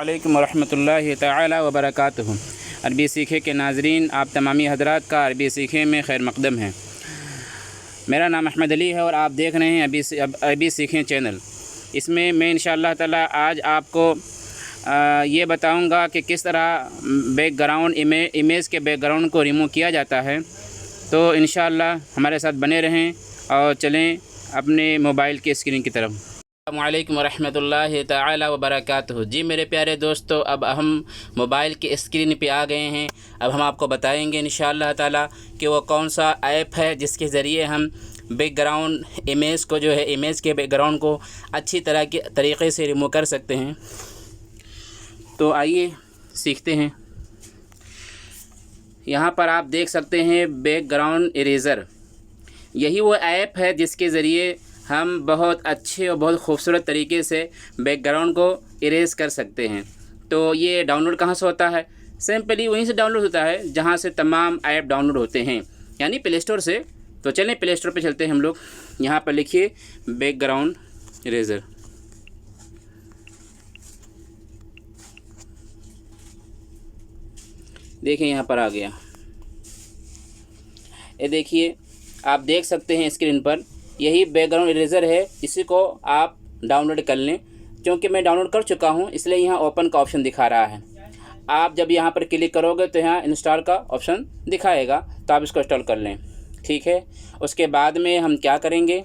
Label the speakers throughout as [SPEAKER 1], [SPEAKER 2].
[SPEAKER 1] अस्सलामुअलैकुम वरहमतुल्लाहि तआला व बरकातुहू। अरबी सीखे के नाज़रीन, आप तमामी हज़रात का अरबी सीखे में खैर मक़दम है। मेरा नाम अहमद अली है और आप देख रहे हैं अरबी सीखें चैनल। इसमें मैं इंशाअल्लाह ताला आज आपको ये बताऊंगा कि किस तरह बैकग्राउंड इमेज के बैकग्राउंड को रिमूव किया जाता है। तो इंशाअल्लाह हमारे साथ बने रहें और चलें अपने मोबाइल की स्क्रीन की तरफ। अस्सलामुअलैकुम वरहमतुल्लाहि तआला व बरकातुहू। जी मेरे प्यारे दोस्तों, अब हम मोबाइल की स्क्रीन पे आ गए हैं। अब हम आपको बताएंगे इंशाअल्लाह ताला कि वो कौन सा ऐप है जिसके ज़रिए हम बैकग्राउंड इमेज को जो है इमेज के बैकग्राउंड को अच्छी तरीक़े से रिमूव कर सकते हैं। तो आइए सीखते हैं। यहाँ पर आप देख सकते हैं बैकग्राउंड इरेज़र। यही वो ऐप है जिसके ज़रिए हम बहुत अच्छे और बहुत खूबसूरत तरीके से बैकग्राउंड को इरेज़ कर सकते हैं। तो ये डाउनलोड कहाँ से होता है? सिंपली वहीं से डाउनलोड होता है जहाँ से तमाम ऐप डाउनलोड होते हैं, यानी प्ले स्टोर से। तो चलें प्ले स्टोर पे चलते हैं हम लोग। यहाँ पर लिखिए बैकग्राउंड इरेज़र। देखिए यहाँ पर आ गया। ये देखिए, आप देख सकते हैं स्क्रीन पर यही बैकग्राउंड इरेज़र है। इसी को आप डाउनलोड कर लें। क्योंकि मैं डाउनलोड कर चुका हूँ इसलिए यहाँ ओपन का ऑप्शन दिखा रहा है। आप जब यहाँ पर क्लिक करोगे तो यहाँ इंस्टॉल का ऑप्शन दिखाएगा, तो आप इसको इंस्टॉल कर लें। ठीक है, उसके बाद में हम क्या करेंगे,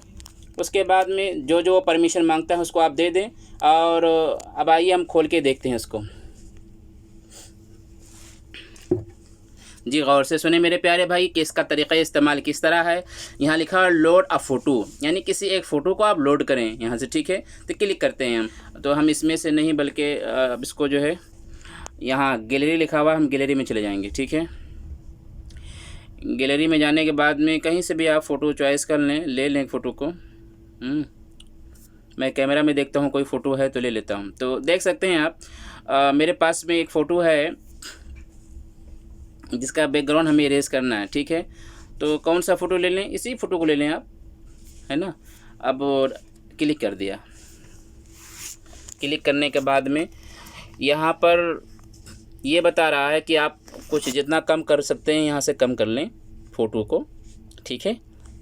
[SPEAKER 1] उसके बाद में जो जो परमिशन मांगता है उसको आप दे दें। और अब आइए हम खोल के देखते हैं इसको। जी गौर से सुने मेरे प्यारे भाई कि इसका तरीक़ा इस्तेमाल किस तरह है। यहाँ लिखा है लोड अ फ़ोटो, यानी किसी एक फ़ोटो को आप लोड करें यहाँ से। ठीक है, तो क्लिक करते हैं हम। तो हम इसमें से नहीं बल्कि अब इसको जो है यहाँ गैलरी लिखा हुआ है, हम गैलरी में चले जाएंगे। ठीक है, गैलरी में जाने के बाद में कहीं से भी आप फ़ोटो चॉइस कर ले लें फ़ोटो को। मैं कैमरा में देखता हूँ कोई फ़ोटो है तो ले लेता हूँ। तो देख सकते हैं आप मेरे पास में एक फ़ोटो है जिसका बैकग्राउंड हमें इरेज़ करना है। ठीक है, तो कौन सा फ़ोटो ले लें? इसी फ़ोटो को ले लें आप, है ना। अब क्लिक कर दिया। क्लिक करने के बाद में यहाँ पर ये बता रहा है कि आप कुछ जितना कम कर सकते हैं यहाँ से कम कर लें फ़ोटो को। ठीक है,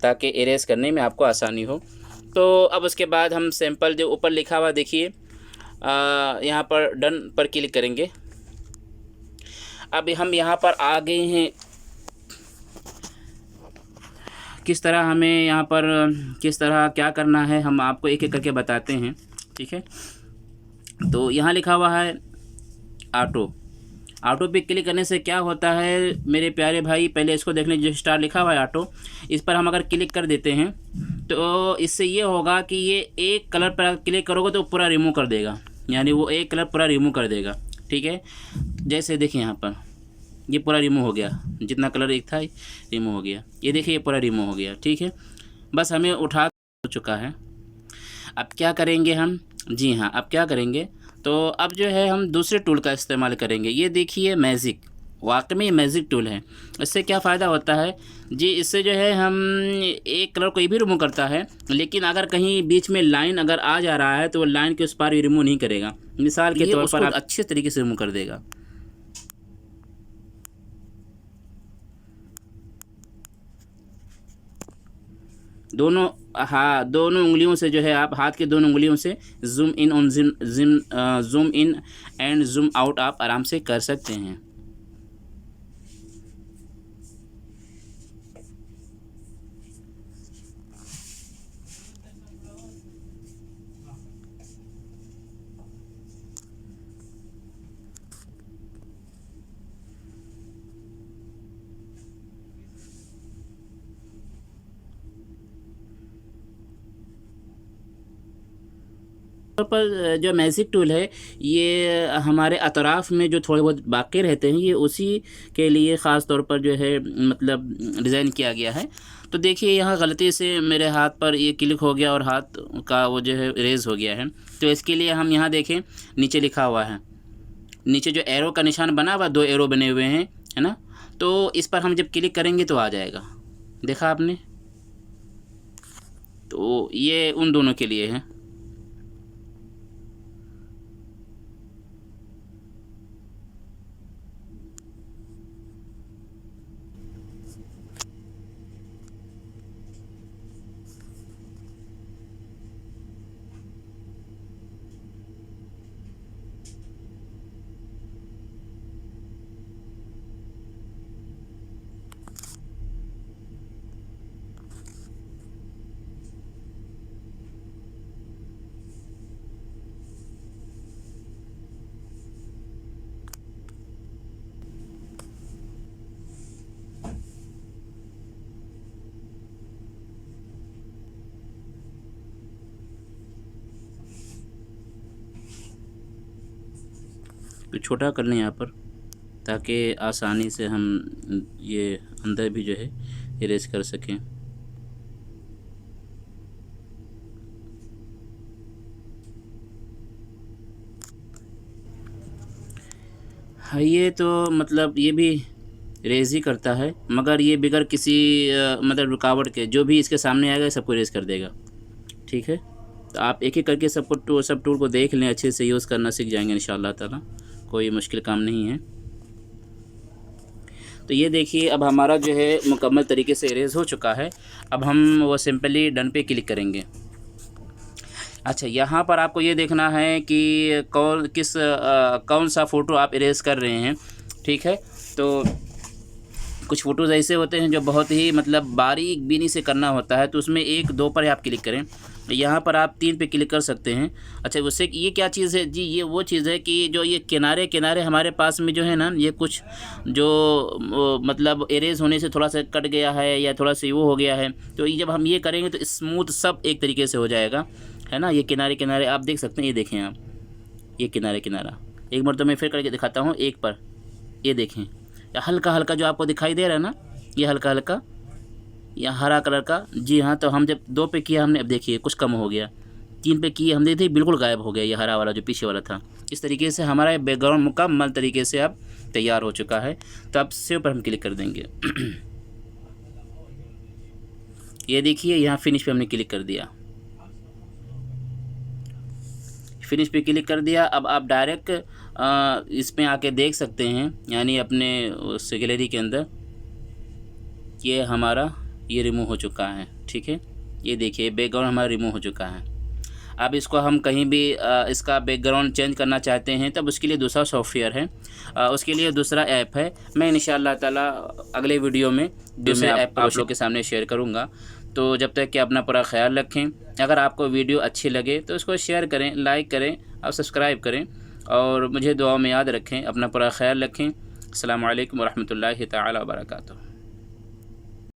[SPEAKER 1] ताकि इरेज़ करने में आपको आसानी हो। तो अब उसके बाद हम सैंपल जो ऊपर लिखा हुआ देखिए, यहाँ पर डन पर क्लिक करेंगे। अब हम यहाँ पर आ गए हैं। किस तरह हमें यहाँ पर किस तरह क्या करना है हम आपको एक एक करके बताते हैं। ठीक है, तो यहाँ लिखा हुआ है ऑटो पे क्लिक करने से क्या होता है मेरे प्यारे भाई, पहले इसको देख लें। जो स्टार लिखा हुआ है ऑटो, इस पर हम अगर क्लिक कर देते हैं तो इससे ये होगा कि ये एक कलर पर क्लिक करोगे तो पूरा रिमूव कर देगा, यानी वो एक कलर पूरा रिमूव कर देगा। ठीक है, जैसे देखिए यहाँ पर ये पूरा रिमूव हो गया, जितना कलर एक था रिमूव हो गया। ये देखिए ये पूरा रिमूव हो गया। ठीक है, बस हमें उठा हो चुका है। अब क्या करेंगे हम? जी हाँ, अब क्या करेंगे तो अब जो है हम दूसरे टूल का इस्तेमाल करेंगे। ये देखिए मैजिक, वाकई में ये मैजिक टूल है। इससे क्या फ़ायदा होता है जी, इससे जो है हम एक कलर कोई भी रिमूव करता है, लेकिन अगर कहीं बीच में लाइन अगर आ जा रहा है तो वो लाइन के उस पार भी रिमूव नहीं करेगा। मिसाल के तौर पर आप अच्छे तरीके से रिमूव कर देगा। दोनों उंगलियों से जो है आप हाथ की दोनों उंगलियों से zoom in and zoom out आप आराम से कर सकते हैं। तौर पर जो मैजिक टूल है ये हमारे अतराफ़ में जो थोड़े बहुत बाकी रहते हैं, ये उसी के लिए ख़ास तौर पर जो है मतलब डिज़ाइन किया गया है। तो देखिए यहाँ गलती से मेरे हाथ पर ये क्लिक हो गया और हाथ का वो जो है इरेज़ हो गया है। तो इसके लिए हम यहाँ देखें, नीचे लिखा हुआ है, नीचे जो एरो का निशान बना हुआ, 2 एरो बने हुए हैं, है ना। तो इस पर हम जब क्लिक करेंगे तो आ जाएगा, देखा आपने। तो ये उन दोनों के लिए है। तो छोटा कर लें यहाँ पर, ताकि आसानी से हम ये अंदर भी जो है इरेज कर सकें। हाँ, ये तो मतलब ये भी रेज़ ही करता है, मगर ये बगैर किसी मतलब रुकावट के जो भी इसके सामने आएगा सबको रेज़ कर देगा। ठीक है, तो आप एक एक करके सब टूल को देख लें, अच्छे से यूज़ करना सीख जाएंगे इंशाअल्लाह ताला। कोई मुश्किल काम नहीं है। तो ये देखिए, अब हमारा जो है मुकम्मल तरीके से इरेज़ हो चुका है। अब हम वो सिंपली डन पे क्लिक करेंगे। अच्छा, यहाँ पर आपको ये देखना है कि कौन सा फ़ोटो आप इरेज़ कर रहे हैं। ठीक है, तो कुछ फ़ोटोज़ ऐसे होते हैं जो बहुत ही मतलब बारीक बीनी से करना होता है, तो उसमें 1 2 पर आप क्लिक करें। यहाँ पर आप 3 पे क्लिक कर सकते हैं। अच्छा, उससे ये क्या चीज़ है जी, ये वो चीज़ है कि जो ये किनारे किनारे हमारे पास में जो है ना, ये कुछ जो मतलब इरेज़ होने से थोड़ा सा कट गया है या थोड़ा सा वो हो गया है, तो ये जब हम ये करेंगे तो स्मूथ सब एक तरीके से हो जाएगा, है ना। ये किनारे किनारे आप देख सकते हैं, ये देखें आप, ये किनारे किनारा एक बार तो मैं फिर करके दिखाता हूँ। एक पर ये देखें, हल्का हल्का जो आपको दिखाई दे रहा है ना, ये हल्का हल्का या हरा कलर का, जी हाँ। तो हम जब 2 पे किया हमने, अब देखिए कुछ कम हो गया। 3 पे किए हमने, थे बिल्कुल गायब हो गया ये हरा वाला जो पीछे वाला था। इस तरीके से हमारा ये बैकग्राउंड मुकम्मल तरीके से अब तैयार हो चुका है। तो अब सेव पर हम क्लिक कर देंगे। ये देखिए, यहाँ फिनिश पे हमने क्लिक कर दिया। फिनिश पे क्लिक कर दिया। अब आप डायरेक्ट इसमें आके देख सकते हैं, यानी अपने उस गैलरी के अंदर ये हमारा ये रिमूव हो चुका है। ठीक है, ये देखिए बैकग्राउंड हमारा रिमूव हो चुका है। अब इसको हम कहीं भी इसका बैकग्राउंड चेंज करना चाहते हैं, तब उसके लिए दूसरा सॉफ्टवेयर है, उसके लिए दूसरा ऐप है। मैं इंशाअल्लाह ताला अगले वीडियो में दूसरे ऐप आप लोग के सामने शेयर करूँगा। तो जब तक कि अपना पूरा ख्याल रखें। अगर आपको वीडियो अच्छी लगे तो इसको शेयर करें, लाइक करें और सब्सक्राइब करें, और मुझे दुआ में याद रखें। अपना पूरा ख्याल रखें। अस्सलामु अलैकुम वरहमतुल्लाहि तआला व बरकातुहू।